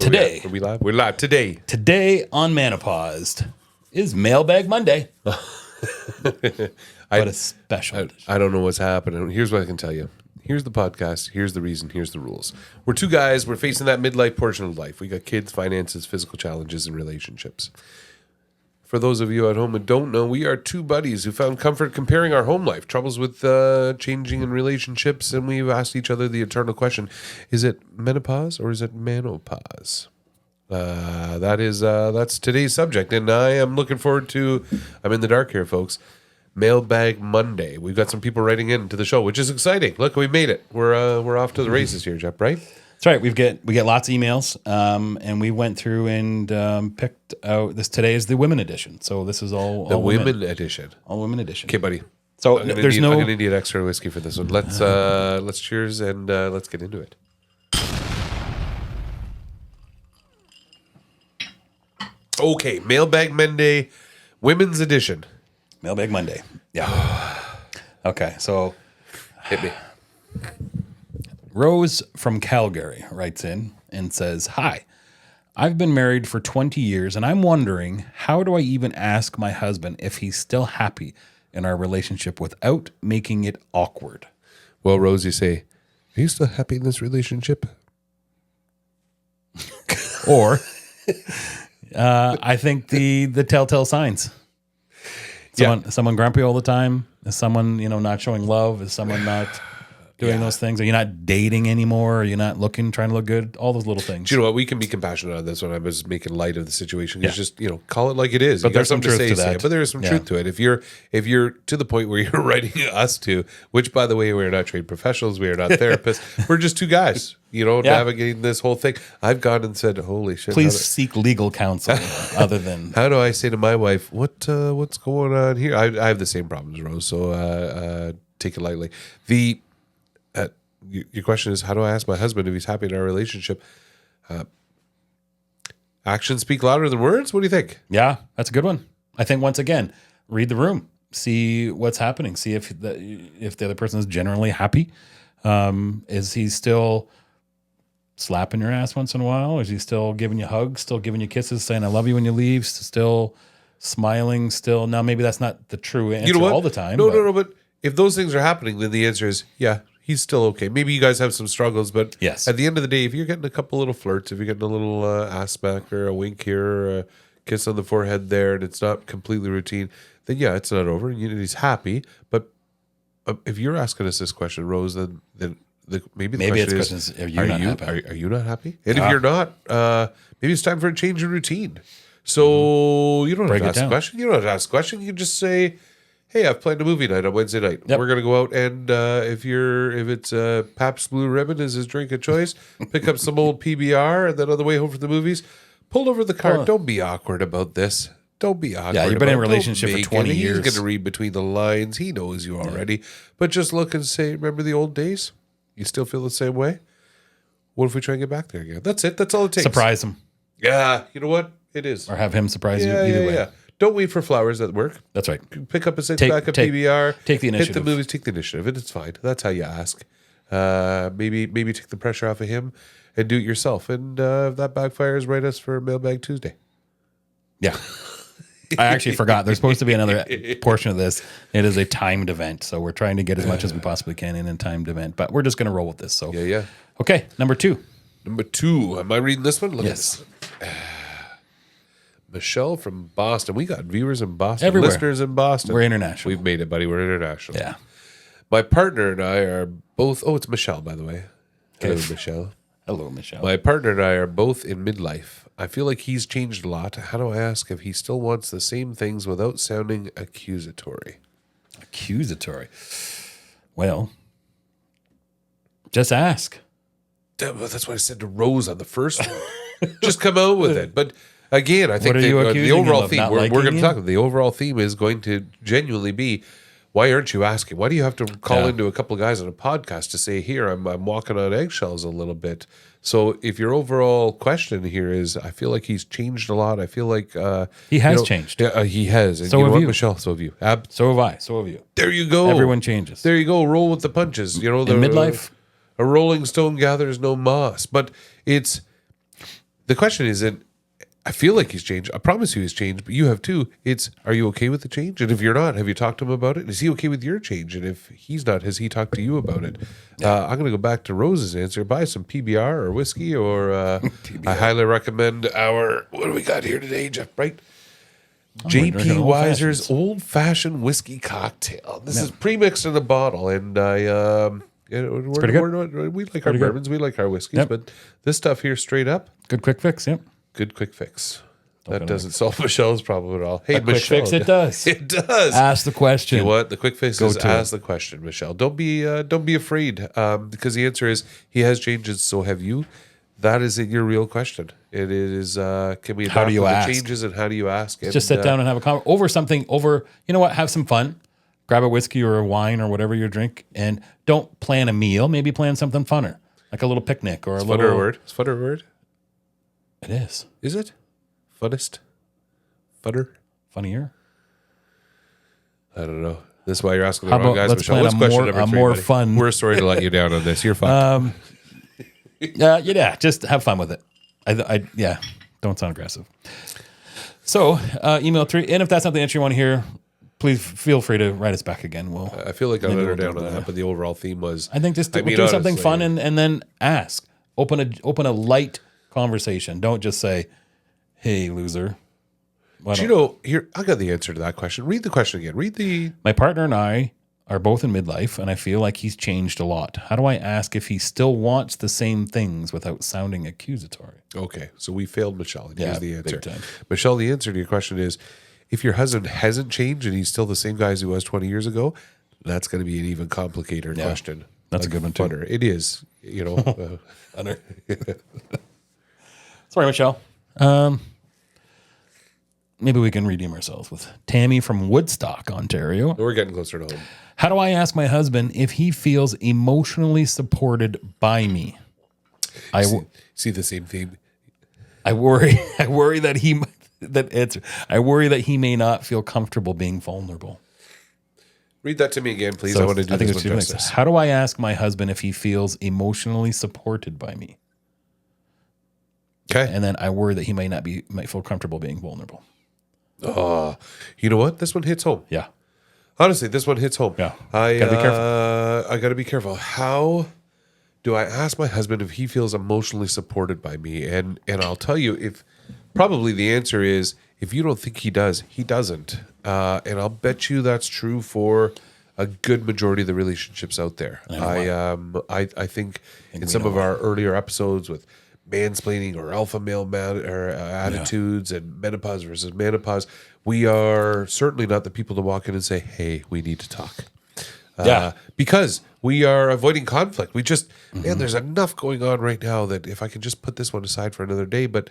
Today. Are we live? We're live today. Today on Manopaused is Mailbag Monday. But a special edition. I don't know what's happening. Here's what I can tell you. Here's the podcast. Here's the reason. Here's the rules. We're two guys. We're facing that midlife portion of life. We got kids, finances, physical challenges, and relationships. For those of you at home who don't know, we are two buddies who found comfort comparing our home life, troubles with changing in relationships, and we've asked each other the eternal question, is it menopause or is it manopause? That's today's subject, and I am looking forward to, I'm in the dark here, folks, Mailbag Monday. We've got some people writing into the show, which is exciting. Look, we made it. We're off to the races here, Jeff, right? That's right. We get lots of emails, and we went through and picked out this. Today is the women edition, so this is all women edition. All women edition. Okay, buddy. So I'm there's gonna need extra whiskey for this one. Let's cheers and let's get into it. Okay, Mailbag Monday, women's edition. Mailbag Monday. Yeah. Okay, so Hit me. Rose from Calgary writes in and says, "Hi, I've been married for 20 years and I'm wondering, how do I even ask my husband if he's still happy in our relationship without making it awkward?" Well, Rose, you say, are you still happy in this relationship? Or I think the telltale signs. Someone grumpy all the time? Is someone, not showing love? Is someone not doing those things? Are you not dating anymore? Are you not trying to look good? All those little things. Do you know what? We can be compassionate on this one. I was making light of the situation. It's just, call it like it is. But there's some truth to that. Say it. But there is some truth to it. If you're to the point where you're writing us to, which by the way, we're not trained professionals, we are not therapists. We're just two guys, navigating this whole thing. I've gone and said, holy shit. Please seek legal counsel other than. How do I say to my wife, what's going on here? I have the same problems, Rose. So take it lightly. Your question is, how do I ask my husband if he's happy in our relationship? Actions speak louder than words. What do you think? Yeah, that's a good one. I think once again, read the room, see what's happening, see if the other person is generally happy. Is he still slapping your ass once in a while? Is he still giving you hugs, still giving you kisses, saying I love you when you leave, still smiling, still? Now, maybe that's not the true answer all the time. No. But if those things are happening, then the answer is, yeah, he's still okay. Maybe you guys have some struggles, but yes. At the end of the day, if you're getting a couple little flirts, if you're getting a little ass smack or a wink here or a kiss on the forehead there, and it's not completely routine, then yeah, it's not over. And he's happy. But if you're asking us this question, Rose, then maybe the question is, are you not happy? And if you're not, maybe it's time for a change in routine. So you don't have to ask a question. You don't have to ask a question. You can just say, hey, I've planned a movie night on Wednesday night. Yep. We're going to go out and if it's Pabst Blue Ribbon is his drink of choice, pick up some old PBR, and then on the way home from the movies, pull over the car. Don't be awkward about this. Don't be awkward. Yeah, you've been in a relationship for 20 years. He's going to read between the lines. He knows you already. Yeah. But just look and say, remember the old days? You still feel the same way? What if we try and get back there again? That's it. That's all it takes. Surprise him. Yeah, you know what? It is. Or have him surprise you either way. Yeah. Don't wait for flowers at work. That's right. Pick up a six-pack of PBR. Take the initiative. Hit the movies. Take the initiative. It's fine. That's how you ask. Maybe take the pressure off of him and do it yourself. And if that backfires, write us for Mailbag Tuesday. Yeah. I actually forgot. There's supposed to be another portion of this. It is a timed event. So we're trying to get as much as we possibly can in a timed event. But we're just going to roll with this. So Yeah. Okay, number two. Am I reading this one? Yes. Michelle from Boston. We got viewers in Boston. Everywhere. Listeners in Boston. We're international. We've made it, buddy. We're international. Yeah. My partner and I are both... Oh, it's Michelle, by the way. Hello, Michelle. Hello, Michelle. My partner and I are both in midlife. I feel like he's changed a lot. How do I ask if he still wants the same things without sounding accusatory? Accusatory. Well, just ask. That's what I said to Rose on the first one. Just come out with it. But... Again, I think the overall theme, we're going to talk about the overall theme is going to genuinely be, why aren't you asking? Why do you have to call into a couple of guys on a podcast to say, here, I'm walking on eggshells a little bit? So if your overall question here is, I feel like he's changed a lot. I feel like... he has changed. Yeah, he has. And so have you. Michelle, so have you. So have I. So have you. There you go. Everyone changes. There you go. Roll with the punches. In midlife... a rolling stone gathers no moss. But the question isn't, I feel like he's changed. I promise you he's changed, but you have too. It's, are you okay with the change? And if you're not, have you talked to him about it? Is he okay with your change? And if he's not, has he talked to you about it? I'm going to go back to Rose's answer. Buy some PBR or whiskey, or I highly recommend our, what do we got here today, Jeff Bright? we're drinking JP old Weiser's fashions. Old Fashioned Whiskey Cocktail. This is pre-mixed in a bottle, and we're, pretty good. we like our good. bourbons, we like our whiskeys, Yep. but this stuff here, straight up, Good quick fix. Yep. good quick fix. That get doesn't solve Michelle's problem at all. Hey, A quick Michelle, fix, it does. It does. Ask the question. You know what? The quick fix is to ask the question, Michelle. Don't be afraid, because the answer is he has changes. So have you. That is your real question. It is, can we How adapt do you to the ask? changes, and how do you ask? And, Just sit down and have a conversation over something. You know what? Have some fun. Grab a whiskey or a wine or whatever you drink, and don't plan a meal. Maybe plan something funner, like a little picnic or a little. Funner word. Is funner a word? It is Is it? Funnest? Funner? funnier. I don't know. This is why you're asking the How wrong about guys, let's Michelle. plan What's a question more- number a 3, more buddy? fun- We're sorry to let you down on this. You're fine. Yeah, just have fun with it. Yeah, don't sound aggressive. So, email 3, and if that's not the answer you want to hear, please feel free to write us back again. I feel like I let maybe her we'll down do on that. that, but the overall theme was. I think just I mean, do something honestly, fun and then ask. Open a light conversation. Don't just say, "Hey, loser." Why Do you don't- know, here, I got the answer to that question. Read the question again. Read the. My partner and I are both in midlife, and I feel like he's changed a lot. How do I ask if he still wants the same things without sounding accusatory? Okay, so we failed Michelle. And here's the answer. big time. Michelle, the answer to your question is, if your husband hasn't changed and he's still the same guy as he was 20 years ago, that's going to be an even complicated question. That's a good one, too. Funner. It is, Sorry, Michelle. Maybe we can redeem ourselves with Tammy from Woodstock, Ontario. We're getting closer to home. How do I ask my husband if he feels emotionally supported by me? See the same theme. I worry that I worry that he may not feel comfortable being vulnerable. Read that to me again, please. So I want to do think this it's one 2 things. justice. How do I ask my husband if he feels emotionally supported by me? Okay. And then I worry that he might feel comfortable being vulnerable. Oh, you know what? This one hits home. Yeah. Honestly, this one hits home. Yeah. I Gotta be careful. I got to be careful. How do I ask my husband if he feels emotionally supported by me? And I'll tell you, if probably the answer is, if you don't think he does, he doesn't. And I'll bet you that's true for a good majority of the relationships out there. I think in some of our earlier episodes with mansplaining or alpha male attitudes and menopause versus menopause, we are certainly not the people to walk in and say, "Hey, we need to talk." Because we are avoiding conflict. We just, man, there's enough going on right now that if I can just put this one aside for another day, but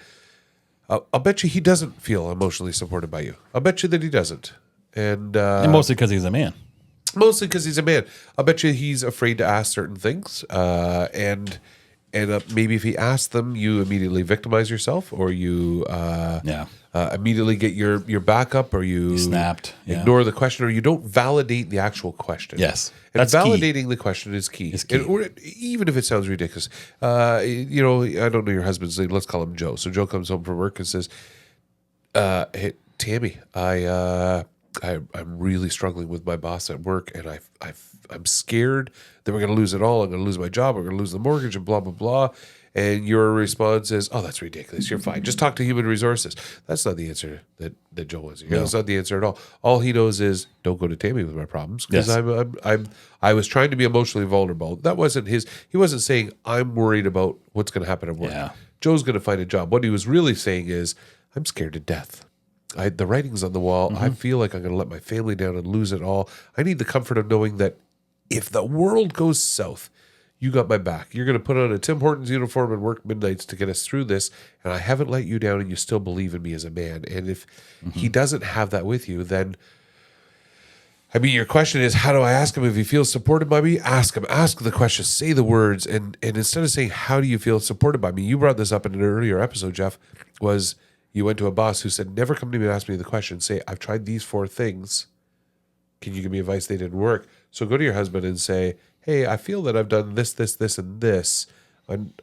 I'll bet you he doesn't feel emotionally supported by you. I'll bet you that he doesn't. And mostly because he's a man. mostly because he's a man. I'll bet you he's afraid to ask certain things. And maybe if he asks them, you immediately victimize yourself, or you immediately get your back up, or you snapped, ignore the question, or you don't validate the actual question. Yes, and that's key. validating the question is key. Or even if it sounds ridiculous. I don't know your husband's name. Let's call him Joe. So Joe comes home from work and says, "Hey, Tammy, I'm really struggling with my boss at work, and I'm scared that we're going to lose it all. I'm going to lose my job. We're going to lose the mortgage, and blah blah blah." And your response is, "Oh, that's ridiculous. You're fine. Just talk to human resources." That's not the answer that Joe wants. That's not the answer at all. All he knows is, don't go to Tammy with my problems, because I was trying to be emotionally vulnerable. That wasn't his. He wasn't saying, "I'm worried about what's going to happen at work." Yeah. Joe's going to find a job. What he was really saying is, "I'm scared to death. The writing's on the wall. I feel like I'm going to let my family down and lose it all. I need the comfort of knowing that if the world goes south, you got my back. You're going to put on a Tim Hortons uniform and work midnights to get us through this, and I haven't let you down, and you still believe in me as a man." And if he doesn't have that with you, then, I mean, your question is, how do I ask him if he feels supported by me? Ask him. Ask the question. Say the words. And instead of saying, "How do you feel supported by me?" You brought this up in an earlier episode, Jeff, was you went to a boss who said, "Never come to me and ask me the question. Say, I've tried these 4 things. Can you give me advice? They didn't work." So go to your husband and say, "Hey, I feel that I've done this, this, this, and this. I'm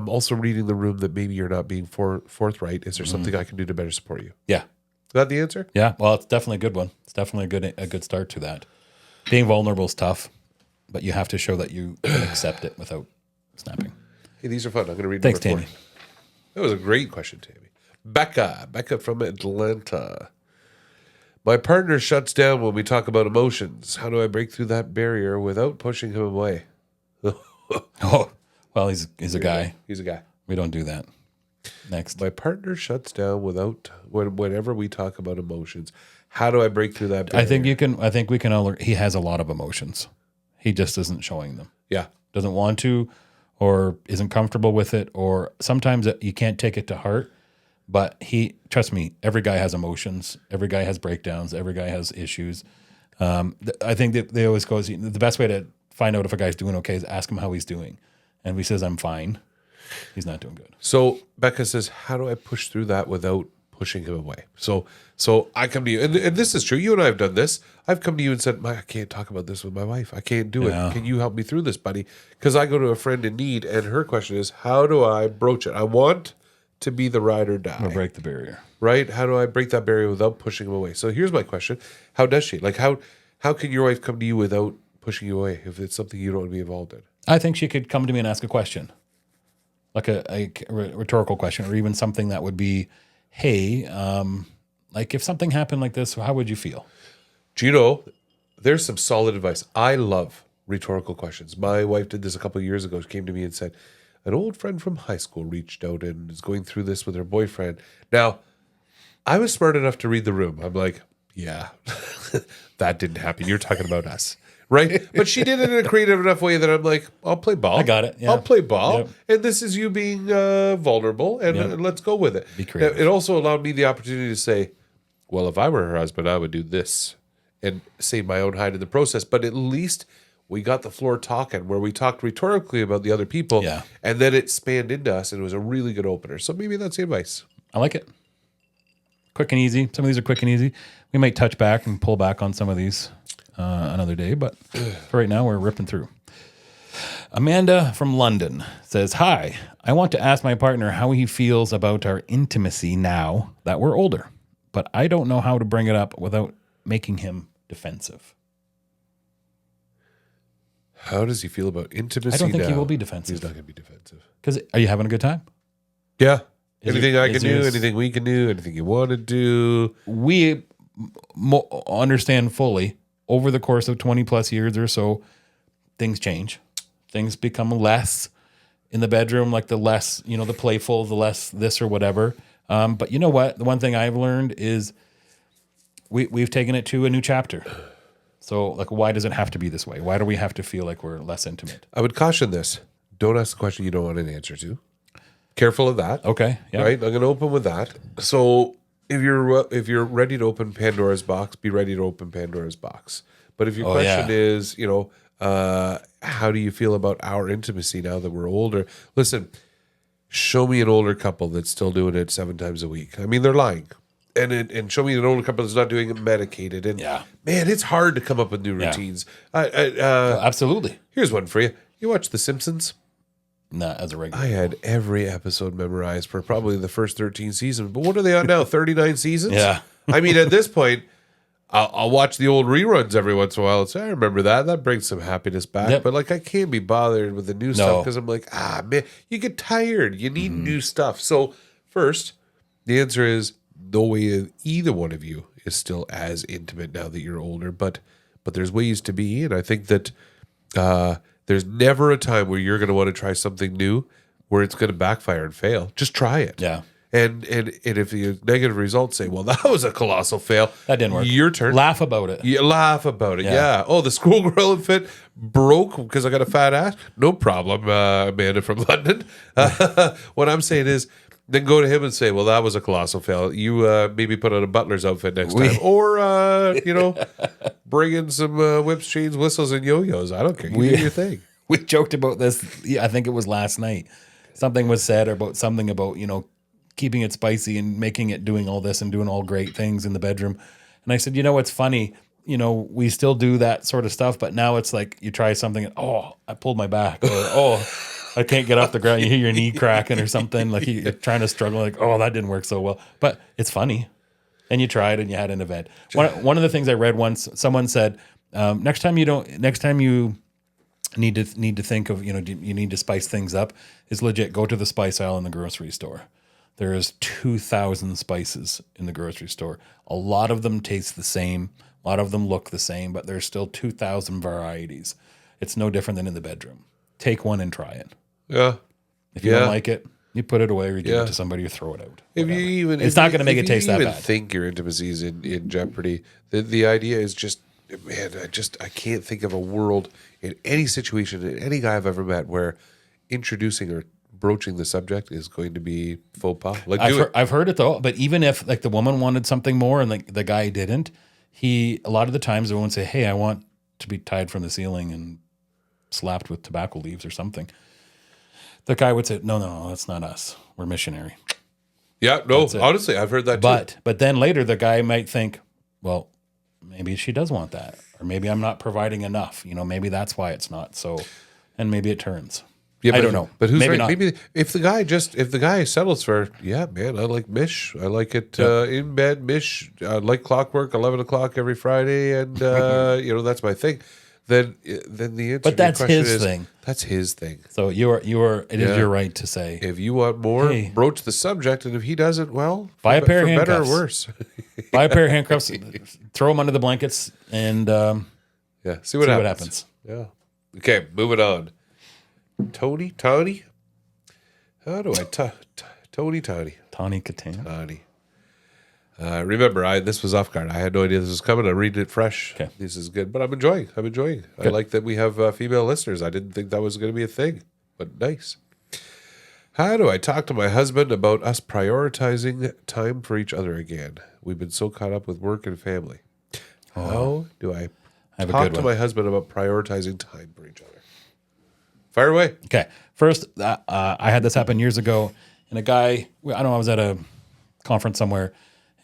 I'm also reading the room that maybe you're not being forthright. Is there something I can do to better support you? Yeah. Is that the answer? Yeah. Well, it's definitely a good one. It's definitely a good start to that. Being vulnerable is tough, but you have to show that you can accept it without snapping. Hey, these are fun. I'm going to read Thanks, number 4. Tammy. That was a great question, Tammy. Becca from Atlanta. My partner shuts down when we talk about emotions. How do I break through that barrier without pushing him away? Oh, well, he's a guy. He's a guy. We don't do that. Next. My partner shuts down whenever we talk about emotions. How do I break through that barrier? I think we can all, he has a lot of emotions. He just isn't showing them. Yeah. Doesn't want to, or isn't comfortable with it, or sometimes you can't take it to heart. But trust me, every guy has emotions. Every guy has breakdowns. Every guy has issues. I think that they always go, the best way to find out if a guy's doing okay is ask him how he's doing. And if he says, I'm fine, he's not doing good. So Becca says, how do I push through that without pushing him away? So I come to you, and this is true. You and I have done this. I've come to you and said, I can't talk about this with my wife. I can't do it. Can you help me through this, buddy? Because I go to a friend in need, and her question is, how do I broach it? I want to be the ride or die. Or break the barrier. Right? How do I break that barrier without pushing him away? So here's my question. How does she? Like, how can your wife come to you without pushing you away if it's something you don't want to be involved in? I think she could come to me and ask a question, like a rhetorical question, or even something that would be, hey, like if something happened like this, how would you feel? Do you know, there's some solid advice. I love rhetorical questions. My wife did this a couple of years ago. She came to me and said, an old friend from high school reached out and is going through this with her boyfriend. Now, I was smart enough to read the room. I'm like, yeah, that didn't happen. You're talking about us, right? But she did it in a creative enough way that I'm like, I'll play ball. I got it. Yeah. I'll play ball. Yep. And this is you being vulnerable, and let's go with it. Be creative. It also allowed me the opportunity to say, well, if I were her husband, I would do this and save my own hide in the process. But at least we got the floor talking, where we talked rhetorically about the other people, and then it spanned into us, and it was a really good opener. So maybe that's the advice. I like it. Quick and easy. Some of these are quick and easy. We might touch back and pull back on some of these another day, but for right now, we're ripping through. Amanda from London says, hi, I want to ask my partner how he feels about our intimacy now that we're older, but I don't know how to bring it up without making him defensive. How does he feel about intimacy? I don't think now? he will be defensive. He's not going to be defensive. Because are you having a good time? Yeah. Is anything it- I is can do, yours- anything we can do, anything you want to do. We understand fully over the course of 20 plus years or so, things change. Things become less in the bedroom, like the less, the playful, the less this or whatever. But you know what? The one thing I've learned is we've taken it to a new chapter. So, like, why does it have to be this way? Why do we have to feel like we're less intimate? I would caution this. Don't ask the question you don't want an answer to. Careful of that. Okay. Yeah. Right? I'm going to open with that. So if you're ready to open Pandora's box, be ready to open Pandora's box. But if your question is, how do you feel about our intimacy now that we're older? Listen, show me an older couple that's still doing it 7 times a week. I mean, they're lying. And show me an older couple that's not doing it medicated. And man, it's hard to come up with new routines. Absolutely. Here's one for you. You watch The Simpsons? Nah, as a regular. I had every episode memorized for probably the first 13 seasons. But what are they on now? 39 seasons? Yeah. I mean, at this point, I'll watch the old reruns every once in a while and say, I remember that. That brings some happiness back. Yep. But like, I can't be bothered with the new stuff because I'm like, man, you get tired. You need new stuff. So first, the answer is no way either one of you is still as intimate now that you're older. But there's ways to be. And I think that there's never a time where you're going to want to try something new where it's going to backfire and fail. Just try it. Yeah. And if the negative results say, well, that was a colossal fail. That didn't work. Your turn. Laugh about it. You laugh about it. Yeah. Oh, the schoolgirl outfit broke because I got a fat ass. No problem, Amanda from London. What I'm saying is, then go to him and say, well, that was a colossal fail. You maybe put on a butler's outfit next time. Or, bring in some whips, chains, whistles, and yo-yos. I don't care. You do your thing. We joked about this. I think it was last night. Something was said about something about, keeping it spicy and making it doing all this and doing all great things in the bedroom. And I said, it's funny. We still do that sort of stuff, but now it's like you try something and, I pulled my back. Or, I can't get off the ground. You hear your knee cracking or something. Like you're trying to struggle. Like, oh, that didn't work so well. But it's funny. And you tried and you had an event. One of the things I read once, someone said, next time you need to think of, you need to spice things up, is legit go to the spice aisle in the grocery store. There is 2,000 spices in the grocery store. A lot of them taste the same. A lot of them look the same, but there's still 2,000 varieties. It's no different than in the bedroom. Take one and try it. Yeah. If you don't like it, you put it away or you give it to somebody or throw it out. It's not going to make it taste that bad. If you think your intimacy is in jeopardy, the idea is just, man, I can't think of a world in any situation, in any guy I've ever met where introducing or broaching the subject is going to be faux pas. Like I've heard it though, but even if like the woman wanted something more and like the guy didn't, a lot of the times the woman would say, hey, I want to be tied from the ceiling and slapped with tobacco leaves or something. The guy would say, no, that's not us. We're missionary. Yeah, no, honestly, I've heard that too. But then later the guy might think, well, maybe she does want that. Or maybe I'm not providing enough. Maybe that's why it's not. So, and maybe it turns. Yeah, I don't know. But who's maybe right? Not. Maybe if the guy settles for, yeah, man, I like Mish. I like it in bed, Mish. I like clockwork, 11 o'clock every Friday, and that's my thing. Then the answer. But that's to your question his thing. That's his thing. So it is your right to say, if you want more, broach the subject, and if he doesn't, well, buy a pair of handcuffs. Better or worse. Buy a pair of handcuffs, throw them under the blankets, and see what happens. Yeah. Okay, moving on. Tony? How do I Tony Katan? Tony. Remember, this was off guard. I had no idea this was coming. I read it fresh. Okay. This is good, but I'm enjoying. Good. I like that we have female listeners. I didn't think that was going to be a thing, but nice. How do I talk to my husband about us prioritizing time for each other again? We've been so caught up with work and family. How do I talk to my husband about prioritizing time for each other? Fire away. Okay. First, I had this happen years ago, and a guy, I was at a conference somewhere,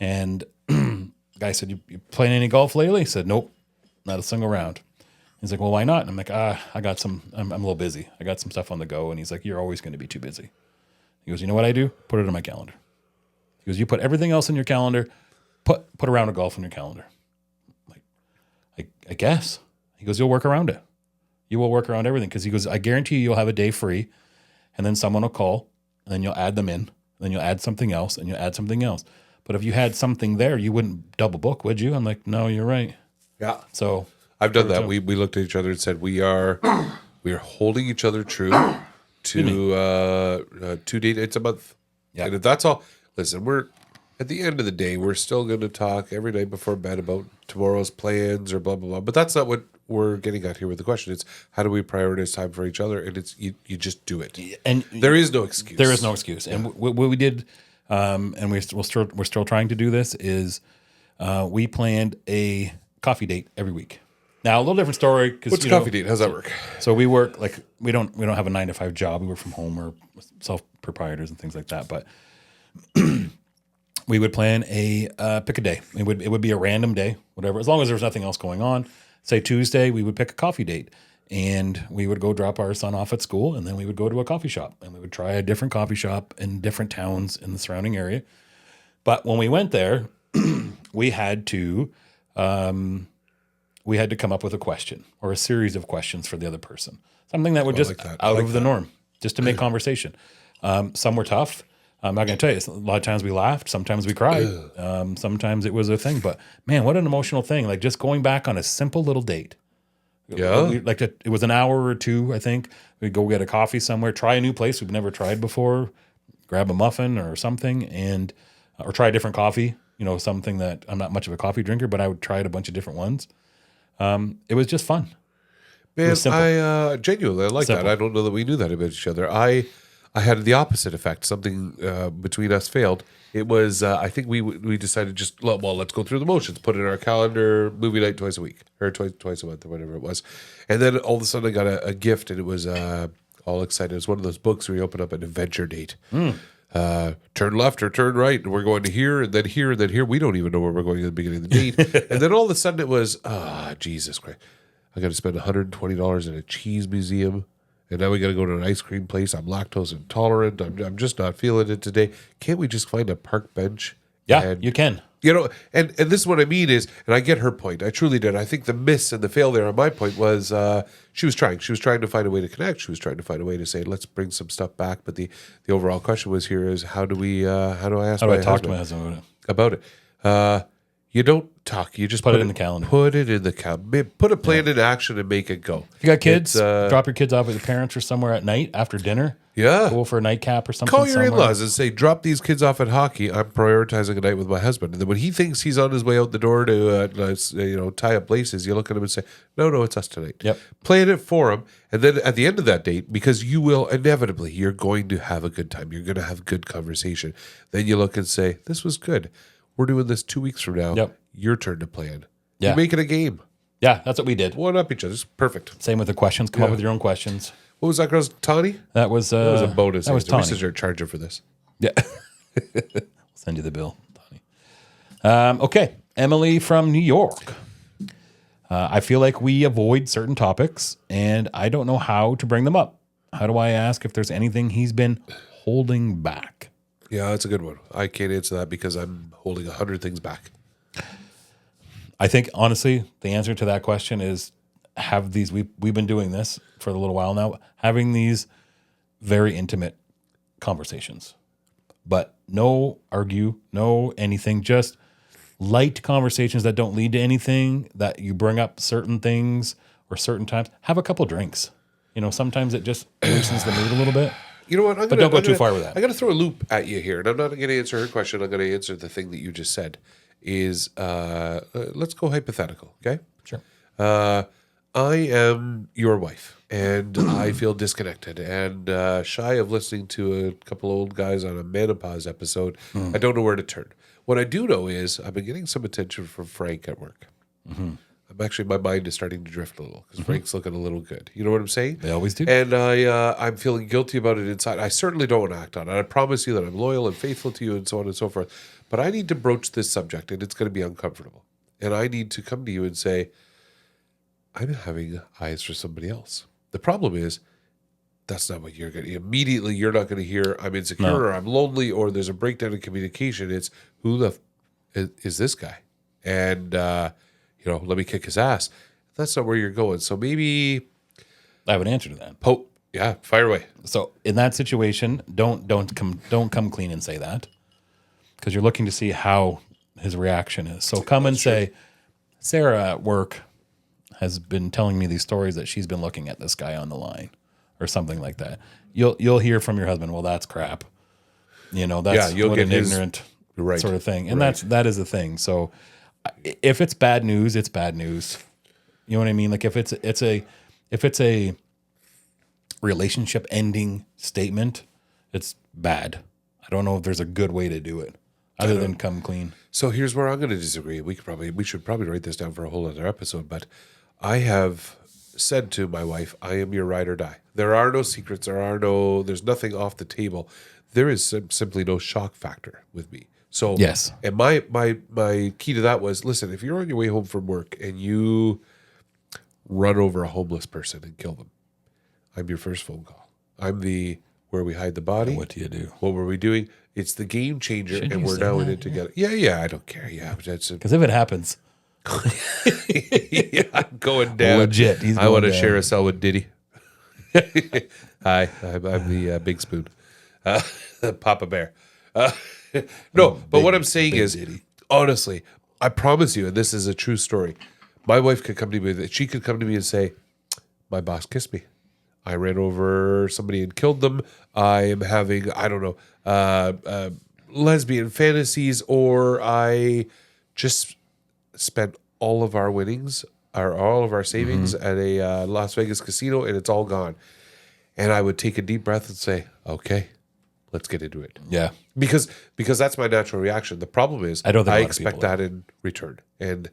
and the guy said, you playing any golf lately? He said, nope, not a single round. He's like, well, why not? And I'm like, I'm a little busy. I got some stuff on the go. And he's like, you're always going to be too busy. He goes, you know what I do? Put it on my calendar. He goes, you put everything else in your calendar, put a round of golf in your calendar. I'm like, I guess. He goes, you'll work around it. You will work around everything. Because he goes, I guarantee you'll have a day free, and then someone will call, and then you'll add them in, and then you'll add something else, and you'll add something else. But if you had something there, you wouldn't double book, would you? I'm like, no, you're right. Yeah. So I've done that. We looked at each other and said we are holding each other true to 2 dates a month. Yeah. And if that's all, listen, we're at the end of the day, we're still going to talk every night before bed about tomorrow's plans or blah blah blah. But that's not what we're getting at here with the question. It's how do we prioritize time for each other? And it's you just do it. And there is no excuse. There is no excuse. And what we did, and we're still trying to do this, is we planned a coffee date every week. Now a little different story. What's a coffee date? How's that work? So we work we don't have a 9-to-5 job. We work from home. We're self-proprietors and things like that. But we would plan pick a day. It would be a random day, whatever, as long as there was nothing else going on. Say Tuesday, we would pick a coffee date, and we would go drop our son off at school, and then we would go to a coffee shop, and we would try a different coffee shop in different towns in the surrounding area. But when we went there, we had to come up with a question or a series of questions for the other person, something that would just out of the norm, just to make conversation. Some were tough. I'm not going to tell you. A lot of times we laughed. Sometimes we cried. Sometimes it was a thing. But man, what an emotional thing! Like just going back on a simple little date. Yeah. It was an hour or two. I think we'd go get a coffee somewhere, try a new place we've never tried before, grab a muffin or something, or try a different coffee. Something that I'm not much of a coffee drinker, but I would try a bunch of different ones. It was just fun. Man, I genuinely like that. I don't know that we knew that about each other. I had the opposite effect. Something between us failed. It was, I think we decided just, let's go through the motions. Put it in our calendar, movie night twice a week, or twice a month, or whatever it was. And then all of a sudden I got a gift, and it was all excited. It was one of those books where you open up an adventure date. Turn left or turn right, and we're going to here, and then here, and then here. We don't even know where we're going at the beginning of the date. And then all of a sudden it was, Jesus Christ. I got to spend $120 in a cheese museum And now we got to go to an ice cream place. I'm lactose intolerant. I'm just not feeling it today. Can't we just find a park bench? Yeah, And, you can. You know, and this is what I mean is, and I get her point. I truly did. I think the miss and the fail there on my point was she was trying. She was trying to find a way to connect. She was trying to find a way to say, let's bring some stuff back. But the overall question was here is how do I ask How do my I talk to husband my husband about it? You don't talk. You just Put it in the calendar. Put it in the calendar. Put a plan in action and make it go. If you got kids, It's, drop your kids off with your parents or somewhere at night after dinner. Yeah. Go for a nightcap or something. Call your somewhere. in-laws and say, drop these kids off at hockey. I'm prioritizing a night with my husband. And then when he thinks he's on his way out the door to tie up laces, you look at him and say, no, it's us tonight. Yep. Plan it for him. And then at the end of that date, because you will inevitably, you're going to have a good time. You're going to have good conversation. Then you look and say, this was good. We're doing this 2 weeks from now. Yep. Your turn to plan. Yeah. You make it a game. Yeah, that's what we did. One up each other. It's perfect. Same with the questions. Come up with your own questions. What was that girl's Tawny? That was That was a bonus. That was We Tawny. should charge her for this. Yeah. I'll send you the bill, Tawny. Okay. Emily from New York. I feel like we avoid certain topics, and I don't know how to bring them up. How do I ask if there's anything he's been holding back? Yeah, that's a good one. I can't answer that because I'm holding 100 things back. I think, honestly, the answer to that question is we've been doing this for a little while now, having these very intimate conversations. But no argue, no anything, just light conversations that don't lead to anything, that you bring up certain things or certain times. Have a couple drinks. Sometimes it just loosens the mood a little bit. You know what? But don't go too far with that. I'm going to throw a loop at you here, and I'm not going to answer her question. I'm going to answer the thing that you just said. Is let's go hypothetical, okay? Sure. I am your wife, and I feel disconnected and shy of listening to a couple old guys on a menopause episode. I don't know where to turn. What I do know is I've been getting some attention from Frank at work. My mind is starting to drift a little because Frank's looking a little good. You know what I'm saying? They always do. And I'm feeling guilty about it inside. I certainly don't want to act on it. I promise you that I'm loyal and faithful to you and so on and so forth. But I need to broach this subject, and it's going to be uncomfortable. And I need to come to you and say, I'm having eyes for somebody else. The problem is, that's not what you're going to immediately. You're not going to hear I'm insecure or I'm lonely or there's a breakdown in communication. It's who the is this guy? And let me kick his ass. That's not where you're going. So maybe I have an answer to that. Fire away. So in that situation, don't come clean and say that, because you're looking to see how his reaction is. So come and say, Sarah at work has been telling me these stories that she's been looking at this guy on the line or something like that. You'll hear from your husband, well, that's crap. That's you'll what get an ignorant right. sort of thing. And that is the thing. So if it's bad news, it's bad news. You know what I mean? Like if it's a relationship ending statement, it's bad. I don't know if there's a good way to do it other than come clean. So here's where I'm going to disagree. We should probably write this down for a whole other episode. But I have said to my wife, I am your ride or die. There are no secrets. There's nothing off the table. There is simply no shock factor with me. So yes. And my key to that was, listen, if you're on your way home from work and you run over a homeless person and kill them, I'm your first phone call. I'm the where we hide the body. What do you do? What were we doing? It's the game changer, and we're now in it together. Yeah, I don't care. Yeah, because if it happens, I'm going down. Legit. I want to share a cell with Diddy. Hi, I'm the Big Spoon, Papa Bear. But what I'm saying is, Diddy. Honestly, I promise you, and this is a true story. My wife could come to me. She could come to me and say, "My boss kissed me. I ran over somebody and killed them. I am having, lesbian fantasies, or I just spent all of our winnings or all of our savings at a Las Vegas casino, and it's all gone." And I would take a deep breath and say, "Okay, let's get into it." Yeah, because that's my natural reaction. The problem is, I expect that in return, and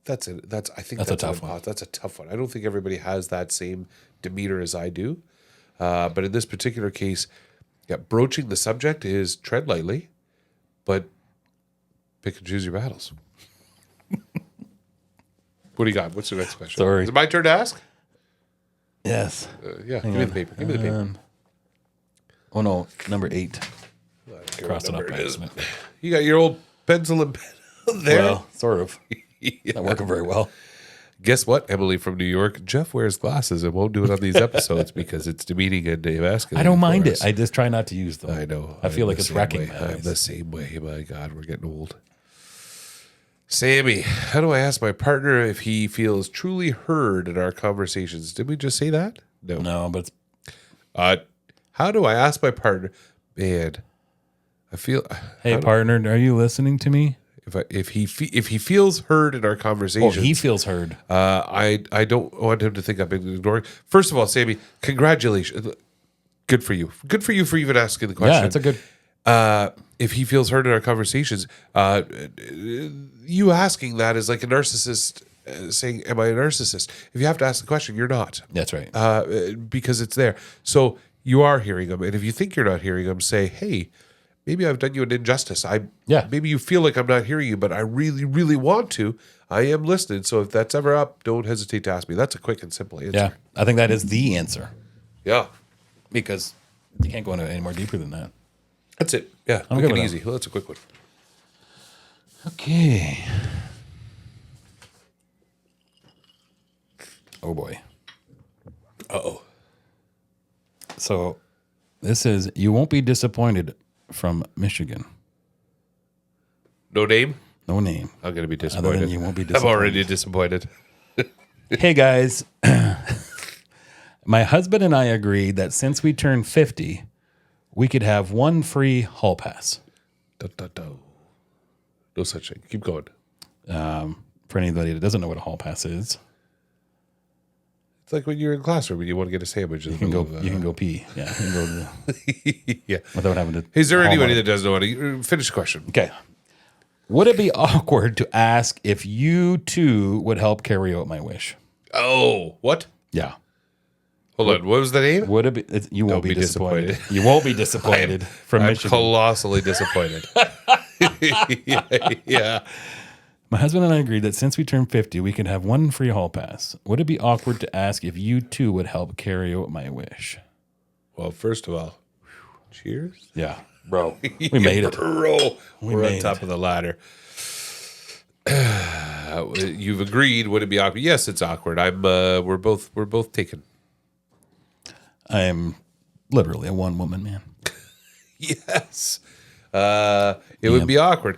that's it. I think that's a tough one. That's a tough one. I don't think everybody has that same demeanor as I do. But in this particular case, broaching the subject is tread lightly, but pick and choose your battles. What do you got? What's the next question? Sorry. Is it my turn to ask? Yes. Yeah, give me the paper. Give me the paper. Oh no, number 8. I don't care Crossed what it number up by it is. accident. You got your old pencil and pen there. Well, sort of. Yeah. Not working very well. Guess what, Emily from New York? Jeff wears glasses and won't do it on these episodes because it's demeaning and emasculating. I don't mind for it. us. I just try not to use them. I know. I feel I'm like the it's same wrecking way. my I'm eyes. the same way. My God, we're getting old. Sammy, how do I ask my partner if he feels truly heard in our conversations? Did we just say that? No, but it's, How do I ask my partner? Man, I feel. hey, partner, are you listening to me? If he feels heard in our Oh, conversations, he feels heard. I don't want him to think I've been ignoring. First of all, Sammy, congratulations. Good for you. Good for you for even asking the question. Yeah, it's a good. If he feels heard in our conversations, you asking that is like a narcissist saying, "Am I a narcissist?" If you have to ask the question, you're not. That's right. Because it's there. So you are hearing him, and if you think you're not hearing him, say, "Hey, maybe I've done you an injustice. Maybe you feel like I'm not hearing you, but I really, really want to. I am listening. So if that's ever up, don't hesitate to ask me." That's a quick and simple answer. Yeah, I think that is the answer Yeah. because you can't go into any more deeper than that. That's it. Yeah. I'm Quick good and with easy. Well, that's a quick one. Okay. Oh boy. Uh-oh. So this is You Won't Be Disappointed from Michigan. No name? No name. I'm going to be Other disappointed. than you won't be I'm disappointed. already disappointed. Hey guys. My husband and I agreed that since we turned 50, we could have one free hall pass. No such thing. Keep going. For anybody that doesn't know what a hall pass is, It's like when you're in classroom and you want to get a sandwich. you can go pee. Yeah, you can go Yeah. without having to. Is there haul anybody on that doesn't know how to finish the question? Okay. Would it be awkward to ask if you two would help carry out my wish? Oh, what? Yeah. Hold on. What was the name? Would it be? You won't Don't be be disappointed. disappointed. You won't be disappointed from I'm Michigan. colossally disappointed. yeah. My husband and I agreed that since we turned 50, we could have one free hall pass. Would it be awkward to ask if you two would help carry out my wish? Well, first of all, cheers. Yeah, bro. We made it. Bro, we're on made top of the ladder. You've agreed. Would it be awkward? Yes, it's awkward. We're both taken. I am literally a one-woman man. Yes. It would be awkward.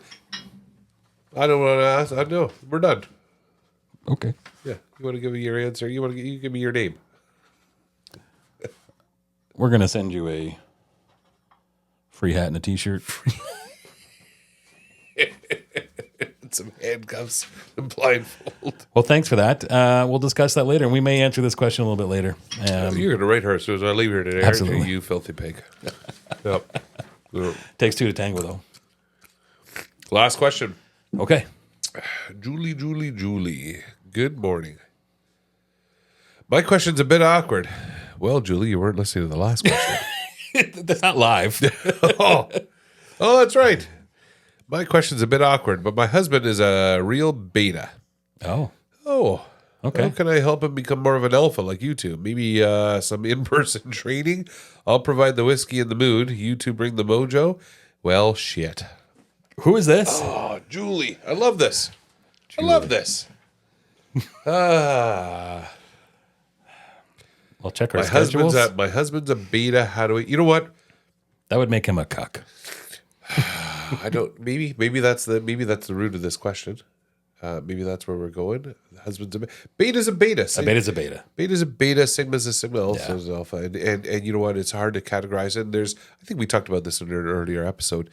I don't want to ask. I know. We're done. Okay. Yeah. You want to give me your answer? You give me your name. We're going to send you a free hat and a t-shirt. Some handcuffs and blindfold. Well, thanks for that. We'll discuss that later, and we may answer this question a little bit later. You're going to write her as soon as I leave here today. Absolutely. Aren't you, you filthy pig. Yep. Takes two to tango, though. Last question. Okay. Julie. Good morning. My question's a bit awkward. Well, Julie, you weren't listening to the last question. That's not live. oh, that's right. My question's a bit awkward, but my husband is a real beta. Oh. Oh, Okay. How can I help him become more of an alpha like you two? Maybe some in-person training? I'll provide the whiskey and the mood. You two bring the mojo? Well, shit. Who is this? Oh, Julie. I love this. I love this. I'll check her My schedules. husband's a beta. How do we... You know what? That would make him a cuck. I don't... Maybe that's the root of this question. Maybe that's where we're going. Husband's a beta. Beta's a beta. A beta's a beta. Beta's a beta, sigma's a sigma, alpha is alpha. And you know what? It's hard to categorize it. And I think we talked about this in an earlier episode.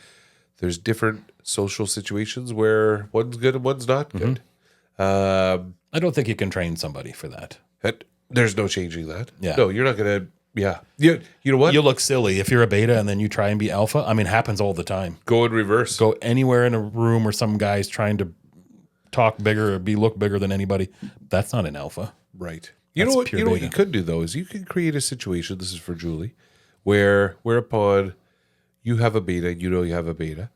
There's different social situations where one's good and one's not good. I don't think you can train somebody for that. There's no changing that. Yeah. No, you're not going to, yeah. You know what? You look silly if you're a beta and then you try and be alpha. I mean, it happens all the time. Go in reverse. Go anywhere in a room where some guy's trying to talk bigger or look bigger than anybody. That's not an alpha. Right. That's You know pure what beta. you could do though is you can create a situation. This is for Julie, whereupon you have a beta and you know you have a beta.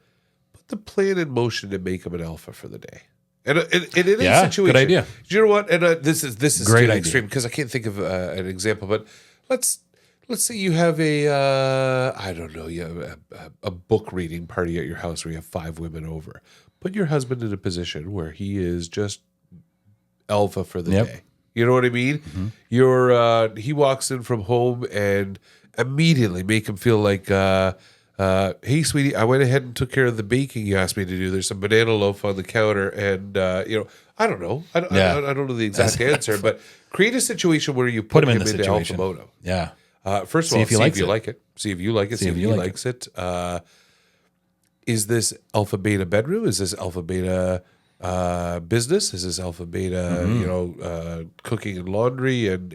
Put the plan in motion to make him an alpha for the day. And in any Yeah, situation, good idea. Do you know what? And this is Great too idea. extreme because I can't think of an example. But let's say you have I don't know, you have a book reading party at your house where you have 5 women over. Put your husband in a position where he is just alpha for the day. You know what I mean? Mm-hmm. He walks in from home and immediately make him feel like, hey, sweetie, I went ahead and took care of the baking you asked me to do. There's some banana loaf on the counter, and I don't know. I don't know the exact answer, but create a situation where you put him in the into situation. alpha modo. Yeah. First of all, see if you like it. See if you like it. See if he likes it. Is this alpha beta bedroom? Is this alpha beta business? Is this alpha beta, cooking and laundry and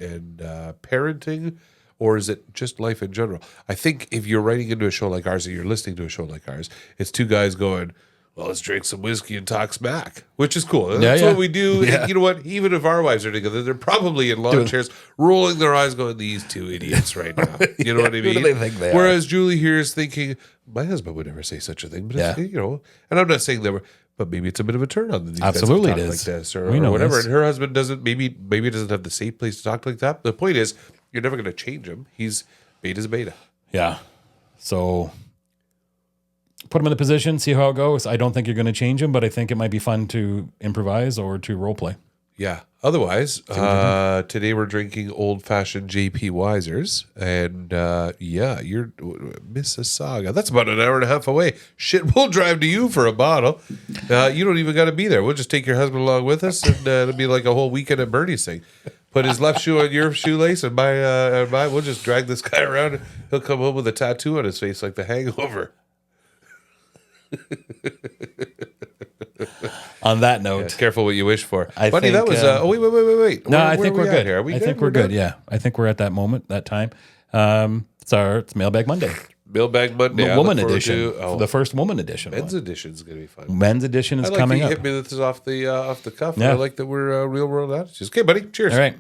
parenting? Or is it just life in general? I think if you're writing into a show like ours, or you're listening to a show like ours, it's 2 guys going, well, let's drink some whiskey and talk smack, which is cool. That's what we do. Yeah. And you know what? Even if our wives are together, they're probably in lawn chairs, rolling their eyes going, these 2 idiots right now. You know what I mean? Who do they think they Whereas Julie here is thinking, my husband would never say such a thing. But, it's, and I'm not saying that but maybe it's a bit of a turn on. Absolutely it is. Like this or whatever. This. And her husband maybe doesn't have the safe place to talk like that. But the point is, you're never going to change him. He's beta's beta. Yeah. So put him in the position, see how it goes. I don't think you're going to change him, but I think it might be fun to improvise or to role play. Yeah. Otherwise, today we're drinking old-fashioned JP Weisers. And you're Mississauga. That's about an hour and a half away. Shit, we'll drive to you for a bottle. You don't even got to be there. We'll just take your husband along with us, and it'll be like a whole weekend at Bernie's thing. Put his left shoe on your shoelace, and mine. We'll just drag this guy around. He'll come home with a tattoo on his face like The Hangover. On that note, careful what you wish for, buddy. That was. Wait. No, I think we're good. Here? I think we're good. Yeah, I think we're at that moment, that time. It's Mailbag Monday. Mailbag Monday, woman edition. The first woman edition. Men's edition is going to be fun. Men's edition is coming up. Hit me with this off the cuff. Yeah. I like that we're real world attitudes. Okay, buddy. Cheers. All right.